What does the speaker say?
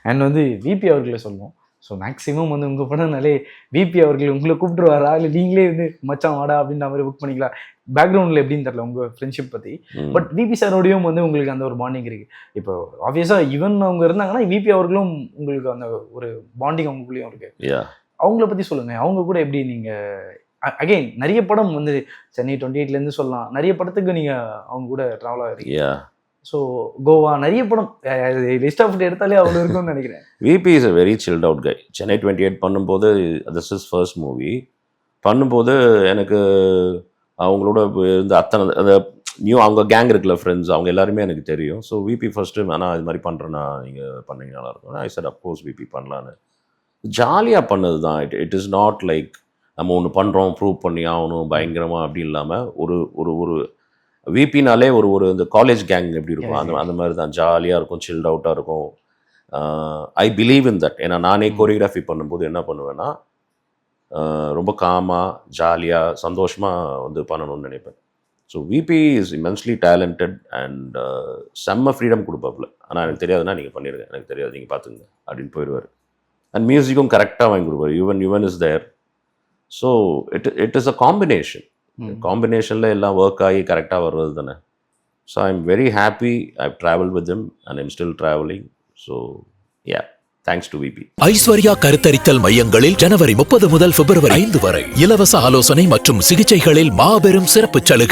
And வந்து VP அவர்களை சொல்லுவோம். ஸோ மேக்ஸிமம் வந்து உங்கள் படம்னாலே விபி அவர்கள் உங்களை கூப்பிட்டுருவாரா இல்லை நீங்களே வந்து மச்சான் வாடா அப்படின்ற மாதிரி புக் பண்ணிக்கலாம்? பேக்ரவுண்டில் எப்படின்னு தெரியல உங்கள் ஃப்ரெண்ட்ஷிப் பற்றி. பட் விபி சாரோடையும் வந்து உங்களுக்கு அந்த ஒரு பாண்டிங் இருக்குது. இப்போ ஆப்வியஸாக ஈவன் அவங்க இருந்தாங்கன்னா விபி அவர்களும் உங்களுக்கு அந்த ஒரு பாண்டிங் அவங்களுக்குள்ளேயும் இருக்குது. அவங்கள பற்றி சொல்லுங்கள். அவங்க கூட எப்படி நீங்கள் அகெயின் நிறைய படம் வந்து சென்னை 28லேருந்து சொல்லலாம், நிறைய படத்துக்கு நீங்கள் அவங்க கூட ட்ராவல் ஆகிறீங்க. ஸோ கோவா நிறைய படம் லிஸ்ட் ஆஃப் எடுத்தாலே அவ்வளோ இருக்கும்னு நினைக்கிறேன். VP is a very chilled out guy. Chennai 28 பண்ணும்போது திஸ் இஸ் ஃபர்ஸ்ட் மூவி பண்ணும்போது எனக்கு அவங்களோட இந்த அத்தனை அந்த அவங்க கேங் இருக்குல்ல ஃப்ரெண்ட்ஸ், அவங்க எல்லாருமே எனக்கு தெரியும். ஸோ விபி ஃபர்ஸ்ட்டு ஆனால் இது மாதிரி பண்ணுறேன்னா நீங்கள் பண்ணீங்க நல்லாயிருக்கும். ஐ செட் அப்கோர்ஸ் விபி பண்ணலான்னு. ஜாலியாக பண்ணது தான். இட் இஸ் நாட் லைக் நம்ம ஒன்று பண்ணுறோம் ப்ரூவ் பண்ணி ஆகணும் பயங்கரமாக அப்படி இல்லாமல் ஒரு ஒரு ஒரு விபினாலே ஒரு இந்த காலேஜ் கேங் எப்படி இருக்கும் அந்த மாதிரி தான். ஜாலியாக இருக்கும், சில்ட் அவுட்டாக இருக்கும். I believe in that. ஏன்னா நானே கோரியோகிராஃபி பண்ணும்போது என்ன பண்ணுவேன்னா ரொம்ப காமாக ஜாலியாக சந்தோஷமாக வந்து பண்ணணும்னு நினைப்பேன். So VB is immensely talented and செம்ம ஃப்ரீடம் கொடுப்பாப்புல. ஆனால் எனக்கு தெரியாதுன்னா நீங்கள் பண்ணிடுங்க, எனக்கு தெரியாது நீங்கள் பார்த்துங்க அப்படின்னு போயிடுவார். அண்ட் மியூசிக்கும் கரெக்டாக வாங்கி கொடுப்பார். Yuvan is there. So it is a combination. காம்பினேஷனில் எல்லாம் ஒர்க் ஆகி கரெக்டாக வர்றது தானே. So I am very happy. I travel with him and I'm still travelling. So yeah, thanks to VP. Aishwarya கருத்தரித்தல் மையங்களில் ஜனவரி 30 முதல் பிப்ரவரி 5 வரை இலவச ஆலோசனை மற்றும் சிகிச்சைகளில் மாபெரும் சிறப்பு சலுகை.